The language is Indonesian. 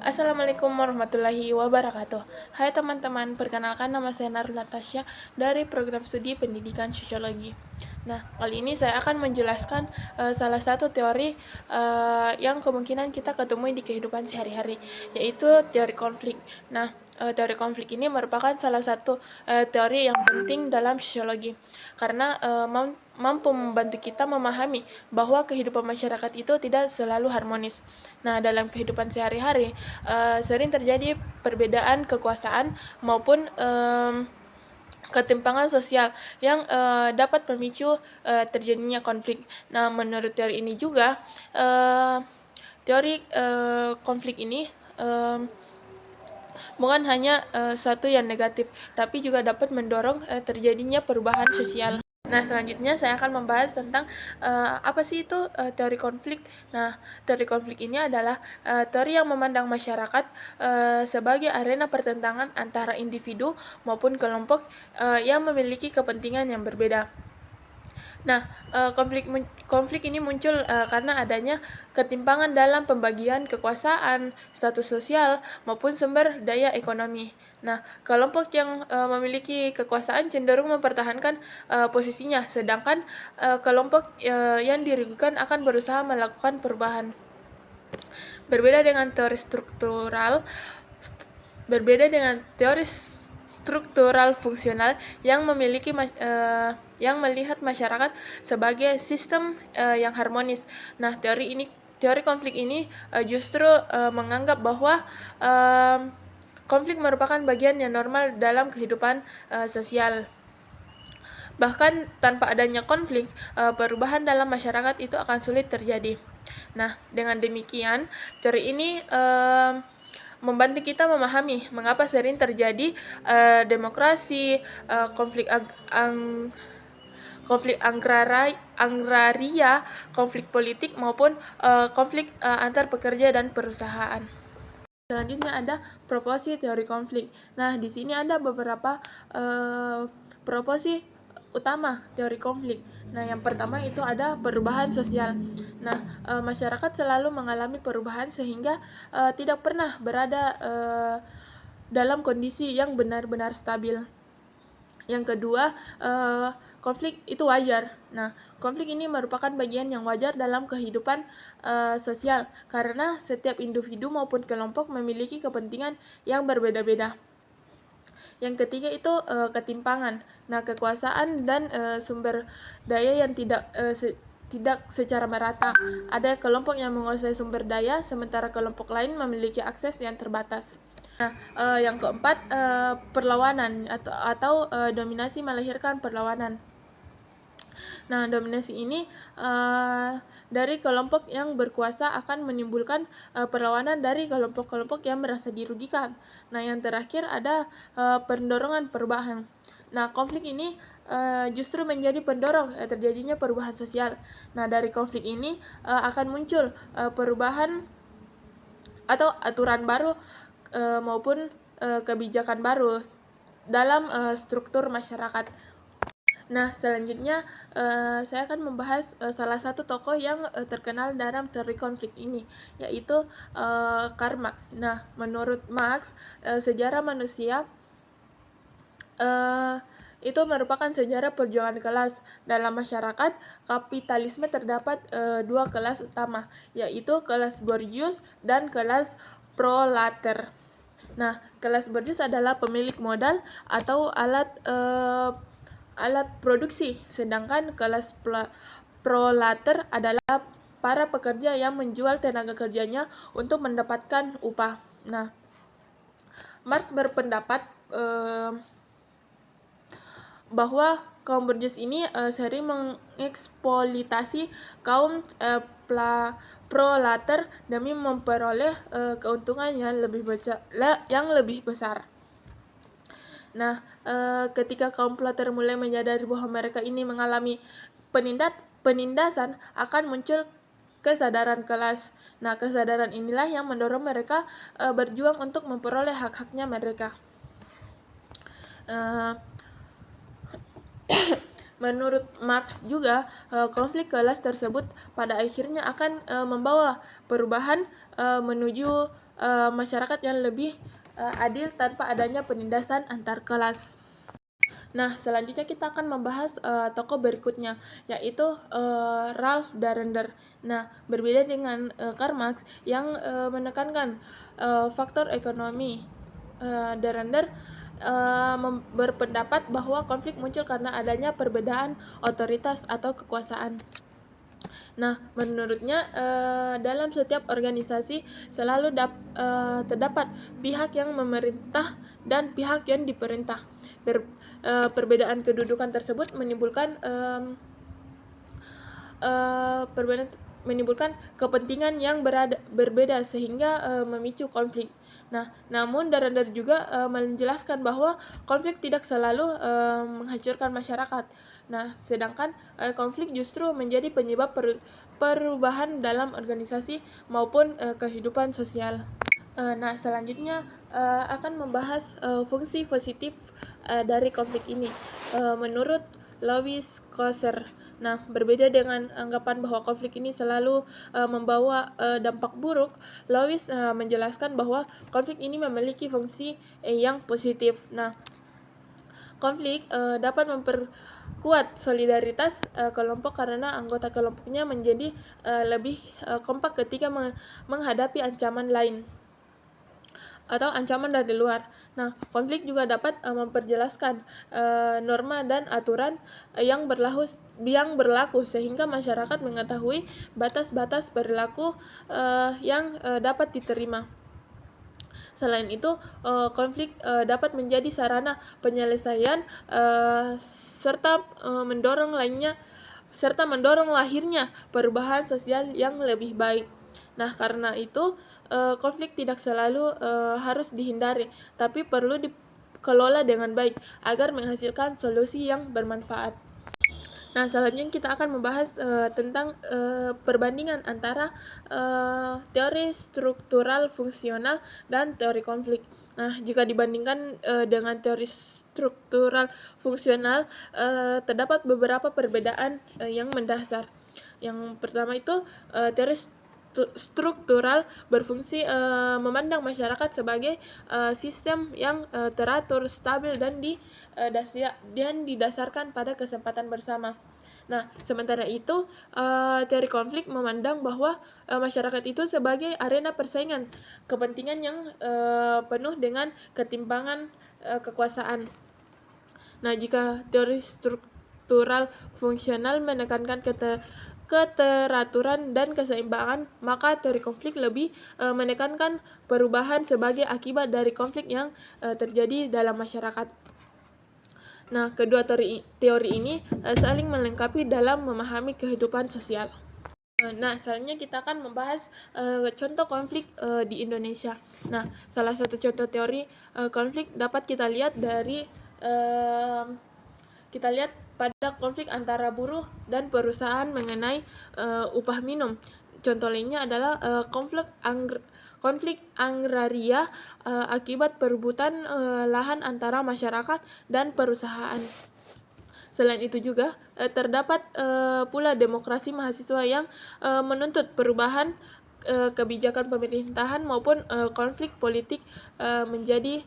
Assalamualaikum warahmatullahi wabarakatuh. Hai teman-teman, perkenalkan nama saya Narul Natasha dari program studi pendidikan sosiologi. Nah, kali ini saya akan menjelaskan salah satu teori yang kemungkinan kita ketemui di kehidupan sehari-hari, yaitu teori konflik. Nah, teori konflik ini merupakan salah satu teori yang penting dalam sosiologi, karena mampu membantu kita memahami bahwa kehidupan masyarakat itu tidak selalu harmonis. Nah, dalam kehidupan sehari-hari sering terjadi perbedaan kekuasaan maupun ketimpangan sosial yang dapat memicu terjadinya konflik. Nah, menurut teori ini juga teori konflik ini bukan hanya suatu yang negatif, tapi juga dapat mendorong terjadinya perubahan sosial. Nah, selanjutnya saya akan membahas tentang apa sih itu teori konflik. Nah, teori konflik ini adalah teori yang memandang masyarakat sebagai arena pertentangan antara individu maupun kelompok yang memiliki kepentingan yang berbeda. Nah, konflik ini muncul karena adanya ketimpangan dalam pembagian kekuasaan, status sosial, maupun sumber daya ekonomi. Nah, kelompok yang memiliki kekuasaan cenderung mempertahankan posisinya, sedangkan kelompok yang dirugikan akan berusaha melakukan perubahan. Berbeda dengan teori struktural fungsional yang melihat masyarakat sebagai sistem yang harmonis. Nah, teori konflik ini justru menganggap bahwa konflik merupakan bagian yang normal dalam kehidupan sosial. Bahkan tanpa adanya konflik, perubahan dalam masyarakat itu akan sulit terjadi. Nah, dengan demikian, teori ini membantu kita memahami mengapa sering terjadi demokrasi, konflik agraria, konflik politik maupun konflik antar pekerja dan perusahaan. Selanjutnya ada proposi teori konflik. Nah, di sini ada beberapa proposi utama teori konflik. Nah, yang pertama itu ada perubahan sosial. Nah, masyarakat selalu mengalami perubahan sehingga tidak pernah berada dalam kondisi yang benar-benar stabil. Yang kedua, konflik itu wajar. Nah, konflik ini merupakan bagian yang wajar dalam kehidupan sosial karena setiap individu maupun kelompok memiliki kepentingan yang berbeda-beda. Yang ketiga itu ketimpangan. Nah, kekuasaan dan sumber daya yang tidak secara merata. Ada kelompok yang menguasai sumber daya, sementara kelompok lain memiliki akses yang terbatas. Nah, yang keempat perlawanan atau dominasi melahirkan perlawanan. Nah, dominasi ini dari kelompok yang berkuasa akan menimbulkan perlawanan dari kelompok-kelompok yang merasa dirugikan. Nah, yang terakhir ada pendorongan perubahan. Nah, konflik ini justru menjadi pendorong terjadinya perubahan sosial. Nah, dari konflik ini akan muncul perubahan atau aturan baru maupun kebijakan baru dalam struktur masyarakat. Nah, selanjutnya saya akan membahas salah satu tokoh yang terkenal dalam teori konflik ini, yaitu Karl Marx. Nah, menurut Marx, sejarah manusia itu merupakan sejarah perjuangan kelas. Dalam masyarakat kapitalisme terdapat dua kelas utama, yaitu kelas borjuis dan kelas proletaer. Nah, kelas borjuis adalah pemilik modal atau alat produksi, sedangkan kelas proletaer adalah para pekerja yang menjual tenaga kerjanya untuk mendapatkan upah. Nah, Marx berpendapat bahwa kaum borjuis ini sering mengeksploitasi kaum proletaer demi memperoleh keuntungan yang lebih besar. Nah, ketika kaum proletaer mulai menyadari bahwa mereka ini mengalami penindasan, akan muncul kesadaran kelas. Nah, kesadaran inilah yang mendorong mereka berjuang untuk memperoleh hak-haknya mereka. Menurut Marx juga, konflik kelas tersebut pada akhirnya akan membawa perubahan menuju masyarakat yang lebih adil tanpa adanya penindasan antar kelas. Nah, selanjutnya kita akan membahas tokoh berikutnya, yaitu Ralph Darender. Nah, berbeda dengan Karl Marx yang menekankan faktor ekonomi, Darender berpendapat bahwa konflik muncul karena adanya perbedaan otoritas atau kekuasaan. Nah, menurutnya dalam setiap organisasi selalu terdapat pihak yang memerintah dan pihak yang diperintah. Perbedaan kedudukan tersebut menimbulkan kepentingan yang berbeda sehingga memicu konflik. Nah, namun Darender juga menjelaskan bahwa konflik tidak selalu menghancurkan masyarakat. Nah, sedangkan konflik justru menjadi penyebab perubahan dalam organisasi maupun kehidupan sosial. Nah, selanjutnya akan membahas fungsi positif dari konflik ini. Menurut Louis Kosser, nah, berbeda dengan anggapan bahwa konflik ini selalu membawa dampak buruk, Louis menjelaskan bahwa konflik ini memiliki fungsi yang positif. Nah, konflik dapat memperkuat solidaritas kelompok karena anggota kelompoknya menjadi lebih kompak ketika menghadapi ancaman lain atau ancaman dari luar. Nah, konflik juga dapat memperjelaskan norma dan aturan yang berlaku sehingga masyarakat mengetahui batas-batas perilaku yang dapat diterima. Selain itu, konflik dapat menjadi sarana penyelesaian serta mendorong lahirnya perubahan sosial yang lebih baik. Nah, karena itu konflik tidak selalu harus dihindari, tapi perlu dikelola dengan baik agar menghasilkan solusi yang bermanfaat. Nah, selanjutnya kita akan membahas tentang perbandingan antara teori struktural fungsional dan teori konflik. Nah, jika dibandingkan dengan teori struktural fungsional, terdapat beberapa perbedaan yang mendasar. Yang pertama itu teori struktural berfungsi memandang masyarakat sebagai sistem yang teratur, stabil dan didasarkan pada kesempatan bersama. Nah, sementara itu teori konflik memandang bahwa masyarakat itu sebagai arena persaingan kepentingan yang penuh dengan ketimpangan kekuasaan. Nah, jika teori struktural fungsional menekankan keteraturan dan keseimbangan, maka teori konflik lebih menekankan perubahan sebagai akibat dari konflik yang terjadi dalam masyarakat. Nah, kedua teori ini saling melengkapi dalam memahami kehidupan sosial. Nah, selanjutnya kita akan membahas contoh konflik di Indonesia. Nah, salah satu contoh teori konflik dapat kita lihat pada konflik antara buruh dan perusahaan mengenai upah minimum. Contoh lainnya adalah konflik agraria akibat perebutan lahan antara masyarakat dan perusahaan. Selain itu juga terdapat pula demokrasi mahasiswa yang menuntut perubahan kebijakan pemerintahan maupun konflik politik menjadi